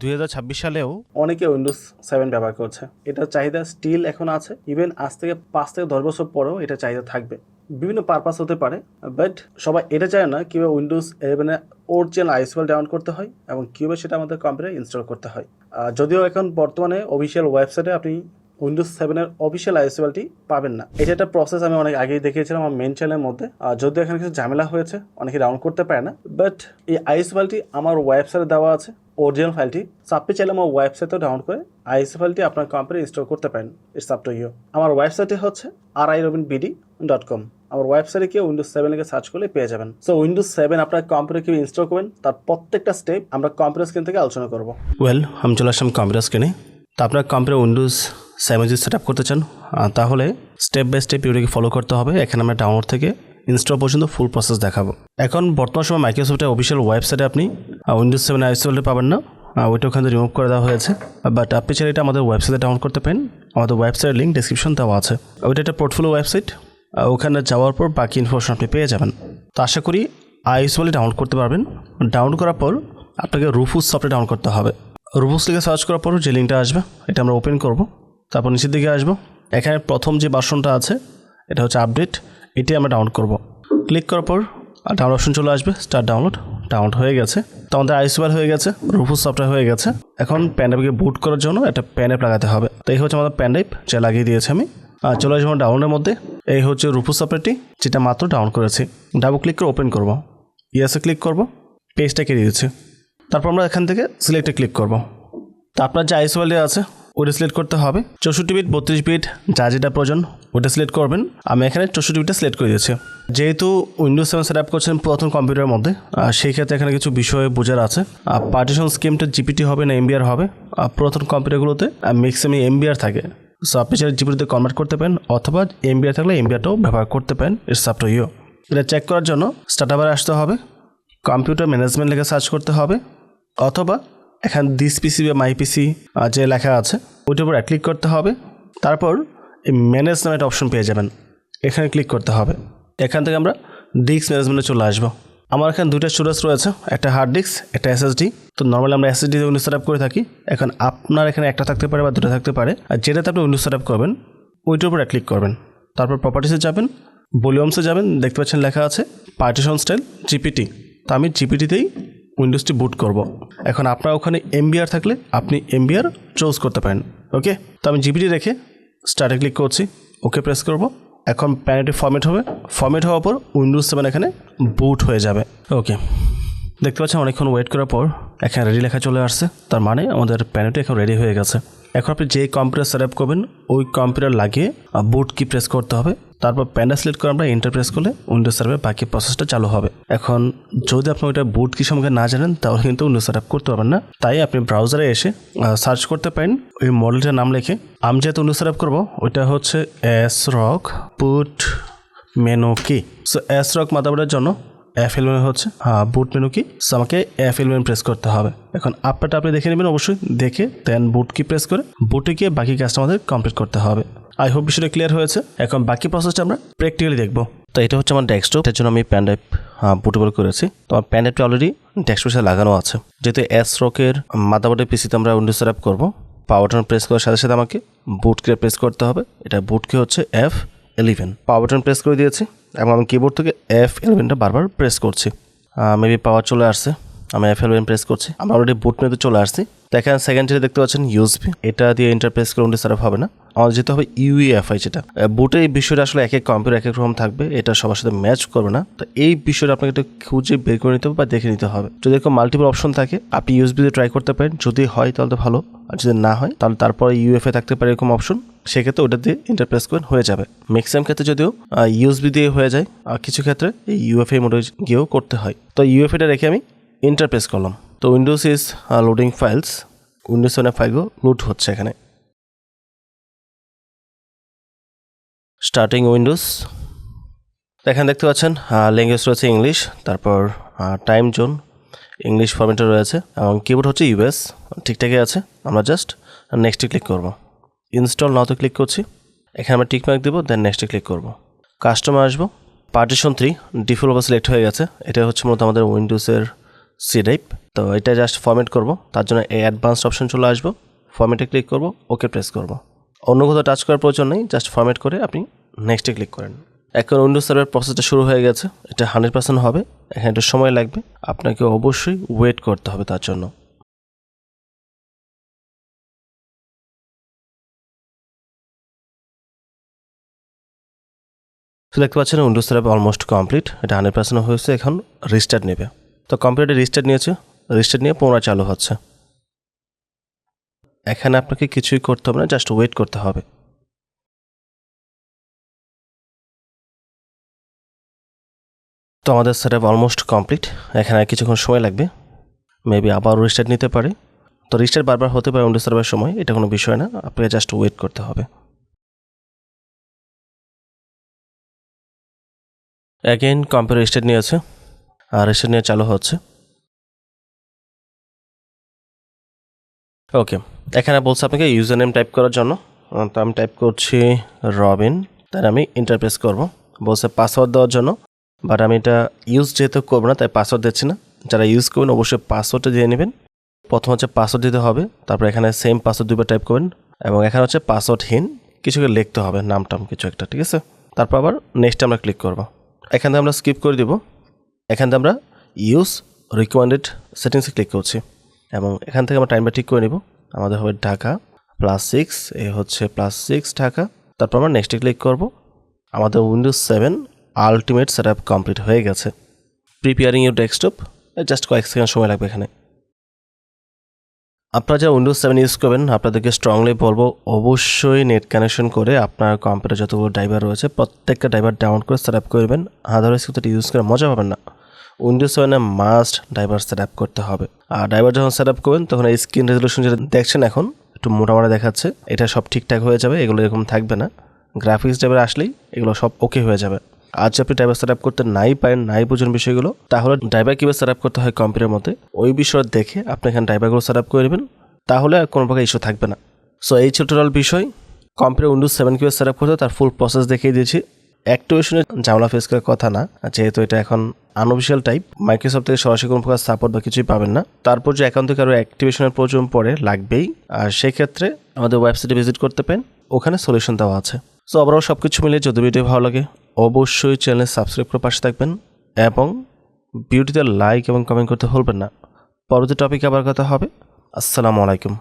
2026 সালেও অনেকে উইন্ডোজ 7 ব্যবহার করছে। এটার চাহিদা স্টিল এখন আছে। ইভেন আজ থেকে 5 থেকে 10 বছর পরেও এটা চাহিদা থাকবে। বিভিন্ন পারপাস হতে পারে, বাট সবাই এটা চায় না কীভাবে উইন্ডোজ 11 এর অরিজিনাল আইএসওএল ডাউনলোড করতে হয় এবং কীভাবে সেটা আমাদের কম্পিউটারে ইনস্টল করতে হয়। যদিও এখন বর্তমানে অফিসিয়াল ওয়েবসাইটে আপনি উইন্ডোজ 7 এর অফিসিয়াল আইএসওএলটি পাবেন না। এটা একটা প্রসেস আমি অনেক আগেই দেখিয়েছিলাম আমার মেন চ্যানেলের মধ্যে। যদিও এখানে কিছু ঝামেলা হয়েছে, অনেকে ডাউনলোড করতে পারে না, বাট এই আইএসওএলটি আমার ওয়েবসাইটে দেওয়া আছে, অরিজিনাল ফাইলটি। আপনি চাইলে আমার ওয়েবসাইটেও ডাউনলোড করে আইএসও ফাইলটি আপনার কম্পিউটারে ইনস্টল করতে পারেন। It's up to you. আমার ওয়েবসাইটে হচ্ছে rirobinbd.com। আমার ওয়েবসাইটে গিয়ে উইন্ডোজ 7 লিখে সার্চ করলে পেয়ে যাবেন। সো উইন্ডোজ 7 আপনার কম্পিউটারে কীভাবে ইনস্টল করবেন তার প্রত্যেকটা স্টেপ আমরা কম্পিউটার স্ক্রিন থেকে আলোচনা করব। আমি চলে আসলাম কম্পিউটার স্ক্রিনে। তো আপনার কম্পিউটার উইন্ডোজ 7 যদি সেট আপ করতে চান তাহলে স্টেপ বাই স্টেপ ভিডিওকে ফলো করতে হবে। এখানে আমরা ডাউনলোড থেকে ইনস্টল পর্যন্ত ফুল প্রসেস দেখাবো। এখন বর্তমান সময় মাইক্রোসফটের অফিসিয়াল ওয়েবসাইটে আপনি উইন্ডোজ 7 আইএসওএলটি পাবেন না, ওইটা ওখানে রিমুভ করে দেওয়া হয়েছে। বাট আপনি চাইলে এটা আমাদের ওয়েবসাইটে ডাউনলোড করতে পারেন। আমাদের ওয়েবসাইটের লিঙ্ক ডিসক্রিপশন দেওয়া আছে। ওইটা একটা পোর্টফোলিও ওয়েবসাইট, ওখানে যাওয়ার পর বাকি ইনফরমেশন আপনি পেয়ে যাবেন। তো আশা করি আইএসওএলটি ডাউনলোড করতে পারবেন। ডাউনলোড করার পর আপনাকে রুফুস সফটওয়্যার ডাউনলোড করতে হবে। রুফুস লিখে সার্চ করার পর যে লিঙ্কটা আসবে এটা আমরা ওপেন করব। তারপর নিচের দিকে আসবো, এখানে প্রথম যে ভার্সনটা আছে এটা হচ্ছে আপডেট, এটি আমরা ডাউনলোড করব। ক্লিক করার পর ডাউনলোড অপশন চলে আসবে, স্টার্ট ডাউনলোড হয়ে গেছে। তো আমাদের আইএসওএল হয়ে গেছে, রুফুস সফটওয়্যার হয়ে গেছে। এখন প্যান ড্রাইভকে বুট করার জন্য একটা প্যান ড্রাইভ লাগাতে হবে। তো এই হচ্ছে আমাদের প্যান ড্রাইভ, যা লাগিয়ে দিয়েছি আমি। চলে আসবো ডাউনলোডের মধ্যে। এই হচ্ছে রুফুস সফটওয়্যারটি, যেটা মাত্র ডাউনলোড করেছি। ডাবল ক্লিক করে ওপেন করব, ইয়েসে ক্লিক করব, পেজটা কেটে দিচ্ছি। তারপর আমরা এখান থেকে সিলেক্টে ক্লিক করব। তো আপনার যে আইএসওএলটি আছে ওটা সিলেক্ট করতে হবে। 64 বিট 32 বিট যা যেটা প্রয়োজন ওটা সিলেক্ট করবেন। আমি এখানে 64 বিটটা সিলেক্ট করে দিয়েছি। যেহেতু উইন্ডোজ 7 সেট আপ করছেন পুরাতন কম্পিউটারের মধ্যে, সেই ক্ষেত্রে এখানে কিছু বিষয় বোঝার আছে। পার্টিশন স্কিমটা জিপিটি হবে না এমবিআর হবে। পুরাতন কম্পিউটারগুলোতে ম্যাক্সিমাম এমবিআর থাকে। সো আপনি চাইলে জিপিটিতে কনভার্ট করতে পারেন, অথবা এমবিআর থাকলে এমবিআরটাও ব্যবহার করতে পারেন। It's up to you. এটা চেক করার জন্য স্টার্টআপে আসতে হবে, কম্পিউটার ম্যানেজমেন্ট লেখা সার্চ করতে হবে, অথবা এখানে দিস পিসি বা মাই পিসি যে লেখা আছে ওইটার উপর ক্লিক করতে হবে। তারপর এই ম্যানেজ নামে একটা অপশন পেয়ে যাবেন, এখানে ক্লিক করতে হবে। এখান থেকে আমরা ডিস্ক ম্যানেজমেন্টে চলে আসবো। আমার এখানে দুইটা স্টোরেজ রয়েছে, একটা হার্ড ডিস্ক, একটা এসএসডি। তো নর্মালি আমরা এসএসডি উইন্ডোজ সেট আপ করে থাকি। এখন আপনার এখানে একটা থাকতে পারে বা দুটো থাকতে পারে। আর যেটাতে আপনি উইন্ডোজ সেট আপ করবেন ওইটার উপর ক্লিক করবেন। তারপর প্রপার্টিসে যাবেন, ভলিউমসে যাবেন, দেখতে পাচ্ছেন লেখা আছে পার্টিশন স্টাইল জিপিটি। তো আমি জিপিটিতেই উইন্ডোজটি বুট করব। এখন আপনার ওখানে এমবিআর থাকলে আপনি এমবিআর চুজ করতে পারেন। ওকে, তো আমি জিপিটি রেখে স্টার্টে ক্লিক করছি, ওকে প্রেস করব। এখন প্যানেলটি ফরম্যাট হবে। ফরম্যাট হওয়ার পর উইন্ডোজ 7 এখানে বুট হয়ে যাবে। ওকে, দেখতে পাচ্ছেন অনেকক্ষণ ওয়েট করার পর এখানে রেডি লেখা চলে আসছে। তার মানে আমাদের প্যানেলটি এখন রেডি হয়ে গেছে। এখন আপনি যে কম্পিউটার সেট আপ করবেন ওই কম্পিউটার লাগিয়ে বুট কি প্রেস করতে হবে। তারপর প্যানটা সিলেক্ট করে আমরা এন্টার প্রেস করলে উইন্ডোজ সার্ভারে বাকি প্রসেসটা চালু হবে। এখন যদি আপনি ওইটা বুট কি সম্পর্কে না জানেন তাহলে কিন্তু উইন্ডোজ সেট আপ করতে পারবেন না। তাই আপনি ব্রাউজারে এসে সার্চ করতে পারেন ওই মডেলটার নাম লিখে। আমি যেহেতু উইন্ডোজ সেট আপ করবো ওইটা হচ্ছে ASRock বুট মেনু কি। সো ASRock মাদারবোর্ডের জন্য F11 হচ্ছে বুট মেনু কি। সো আমাকে F11 প্রেস করতে হবে। এখন আপনারটা আপনি দেখে নেবেন, অবশ্যই দেখে দেন বুট কি প্রেস করে বুটে গিয়ে বাকি কাজটা আমাদের কমপ্লিট করতে হবে। আই হোপ বিষয়টা ক্লিয়ার হয়েছে। এখন বাকি প্রসেসটা আমরা প্র্যাকটিক্যালি দেখবো। তো এটা হচ্ছে আমার ডেস্কটপ, এর জন্য আমি প্যান ড্রাইভ বুটেবল করেছি। তো আমার প্যান ড্রাইভটা অলরেডি ডেস্কটপের সাথে লাগানো আছে। যেহেতু ASRock-এর মাদারবোর্ডের পিসিতে আমরা উইন্ডোজ সেট আপ করবো, পাওয়ার বাটন প্রেস করার সাথে সাথে আমাকে বুট কি প্রেস করতে হবে। এটা বুট কি হচ্ছে F11। পাওয়ার বাটন প্রেস করে দিয়েছি এবং আমি কিবোর্ড থেকে F11টা বারবার প্রেস করছি। মেবি পাওয়ার চলে আসছে, আমি F11 প্রেস করছি। আমরা অলরেডি বুট মেনুতে চলে আসছি। দেখেন সেকেন্ডারি দেখতে পাচ্ছেন ইউএসবি, এটা দিয়ে ইন্টারপ্রেস করে উইন্ডোজ সেট আপ হবে না, আমাদের যেতে হবে UEFI। যেটা বুটের এই বিষয়টা আসলে এক এক কম্পিউটার এক এক রকম থাকবে, এটা সবার সাথে ম্যাচ করবে না। তো এই বিষয়টা আপনাকে একটু খুঁজে বের করে নিতে হবে বা দেখে নিতে হবে। যদি এরকম মাল্টিপল অপশন থাকে আপনি ইউএসবি দিয়ে ট্রাই করতে পারেন, যদি হয় তাহলে তো ভালো, আর যদি না হয় তাহলে তারপরে UEFI থাকতে পারে এরকম অপশন, সেক্ষেত্রে ওটা দিয়ে ইন্টারপ্রেস করেন হয়ে যাবে। ম্যাক্সিমাম ক্ষেত্রে যদিও ইউএসবি দিয়ে হয়ে যায়, আর কিছু ক্ষেত্রে এই UEFI মোডে গিয়েও করতে হয়। তো UEFIটা রেখে আমি ইন্টারপ্রেস করলাম। তো Windows is loading files, Windows 7 ফাইলগুলো লোড হচ্ছে এখানে। স্টার্টিং উইন্ডোজ, এখানে দেখতে পাচ্ছেন ল্যাঙ্গুয়েজ রয়েছে ইংলিশ, তারপর টাইম জোন ইংলিশ ফরম্যাটে রয়েছে এবং কিবোর্ড হচ্ছে US, ঠিকঠাকই আছে। আমরা জাস্ট নেক্সটে ক্লিক করব। ইনস্টল নাওতে ক্লিক করছি, এখানে আমরা টিকমার্ক দেবো, দেন নেক্সটে ক্লিক করব। কাস্টমে আসবো, পার্টিশন 3 ডিফল্ট সিলেক্ট হয়ে গেছে। এটা হচ্ছে মূলত আমাদের উইন্ডোজের সি ড্রাইভ। তো এটা জাস্ট ফরম্যাট করব, তার জন্য এই অ্যাডভান্সড অপশন চলে আসবো, ফরম্যাটে ক্লিক করব, ওকে প্রেস করব। অন্য কোথাও টাচ করার প্রয়োজন নেই, জাস্ট ফরম্যাট করে আপনি নেক্সটে ক্লিক করেন। এখন উইন্ডোজ সার্ভার প্রসেসটা শুরু হয়ে গেছে, এটা 100% হবে, এখানে একটু সময় লাগবে, আপনাকে অবশ্যই ওয়েট করতে হবে তার জন্য। তো দেখতে পাচ্ছেন উইন্ডোজ সার্ভার অলমোস্ট কমপ্লিট, এটা 100% হয়েছে, এখন রিস্টার্ট নেবে। তো কম্পিউটারে রিস্টার্ট নিয়েছে, রিস্টার্ট নিয়ে পুনরায় চালু হচ্ছে। এখানে আপনাকে কিছুই করতে হবে না, জাস্ট ওয়েট করতে হবে। তো আমাদের সেটআপ অলমোস্ট কমপ্লিট, এখানে আর কিছুক্ষণ সময় লাগবে, মেবি আবার রিস্টার্ট নিতে পারে। তো রিস্টার্ট বারবার হতে পারে উইন্ডোজ সার্ভারের সময়, এটা কোনো বিষয় না, আপনাকে জাস্ট ওয়েট করতে হবে। অ্যাগেন কম্পিউটার রিস্টার্ট নিয়েছে, আর রিস্টার্ট নিয়ে চালু হচ্ছে। ওকে, এখানে বলছে আপনাকে ইউজার নেম টাইপ করার জন্য, তো আমি টাইপ করছি রবিন, তাই আমি ইন্টারপ্রেস করব। বলছে পাসওয়ার্ড দেওয়ার জন্য, বাট আমি এটা ইউজ যেহেতু করবো না তাই পাসওয়ার্ড দিচ্ছি না। যারা ইউজ করবেন অবশ্যই পাসওয়ার্ডটা দিয়ে নেবেন। প্রথম হচ্ছে পাসওয়ার্ড দিতে হবে, তারপর এখানে সেম পাসওয়ার্ড দুইবার টাইপ করবেন, এবং এখানে হচ্ছে পাসওয়ার্ডহীন কিছু লিখতে হবে, নামটাম কিছু একটা, ঠিক আছে। তারপর আবার নেক্সট আমরা ক্লিক করব। এখান থেকে আমরা স্কিপ করে দিব, এখান থেকে আমরা ইউজ রিকমেন্ডেড সেটিংসে ক্লিক করছি, এবং এখান থেকে আমরা টাইমটা ঠিক করে নিব। আমাদের হবে ঢাকা +6, এ হচ্ছে +6 ঢাকা। তারপর আমরা নেক্সটে ক্লিক করব। আমাদের উইন্ডোজ 7 আলটিমেট সেটআপ কমপ্লিট হয়ে গেছে। প্রিপেয়ারিং ইউর ডেস্কটপ, জাস্ট কয়েক সেকেন্ড সময় লাগবে এখানে। আপনারা যারা উইন্ডোজ 7 ইউজ করবেন আপনাদেরকে স্ট্রংলি বলবো অবশ্যই নেট কানেকশন করে আপনার কম্পিউটার যতগুলো ড্রাইভার রয়েছে প্রত্যেকটা ড্রাইভার ডাউনলোড করে সেট আপ করবেন, আদারওয়াইজ কিন্তু এটা ইউজ করে মজা পাবেন না। উইন্ডোজ 7-এ মাস্ট ড্রাইভার সেট আপ করতে হবে। আর ড্রাইভার যখন সেট আপ করবেন তখন এই স্ক্রিন রেজলিউশন যেটা দেখছেন এখন একটু মোটামুটি দেখাচ্ছে, এটা সব ঠিকঠাক হয়ে যাবে, এগুলো এরকম থাকবে না। গ্রাফিক্স ড্রাইভার আসলেই এগুলো সব ওকে হয়ে যাবে। আজ আপনি ড্রাইভার সেট আপ করতে নাই পারেন, নাই বুঝুন বিষয়গুলো, তাহলে ড্রাইভার কীভাবে সেট আপ করতে হয় কম্পিউটারের মধ্যে ওই বিষয় দেখে আপনি এখানে ড্রাইভারগুলো সেট আপ করে নেবেন, তাহলে আর কোনো প্রকার ইস্যু থাকবে না। সো এই টোটাল বিষয় কম্পিউটার উইন্ডোজ 7 কীভাবে সেট আপ করতে তার ফুল প্রসেস দেখিয়ে দিয়েছি। অ্যাক্টিভেশনের ঝামেলা ফেস করার কথা না, যেহেতু এটা এখন আনঅফিসিয়াল টাইপ, মাইক্রোসফট থেকে সরাসরি কোনো প্রকার সাপোর্ট বা কিছুই পাবেন না। তারপর যে অ্যাকাউন্ট থেকে আরও অ্যাক্টিভেশনের প্রয়োজন পড়ে লাগবেই, আর সেক্ষেত্রে আমাদের ওয়েবসাইটে ভিজিট করতে পারেন, ওখানে সলিউশন দেওয়া আছে। সো ওভারঅল সব কিছু মিলিয়ে যদি ভিডিও ভালো লাগে অবশ্যই চ্যানেল সাবস্ক্রাইব করে পাশে থাকবেন, এবং ভিডিওতে লাইক এবং কমেন্ট করতে ভুলবেন না। পরবর্তী টপিকে আবার কথা হবে। আসসালামু আলাইকুম।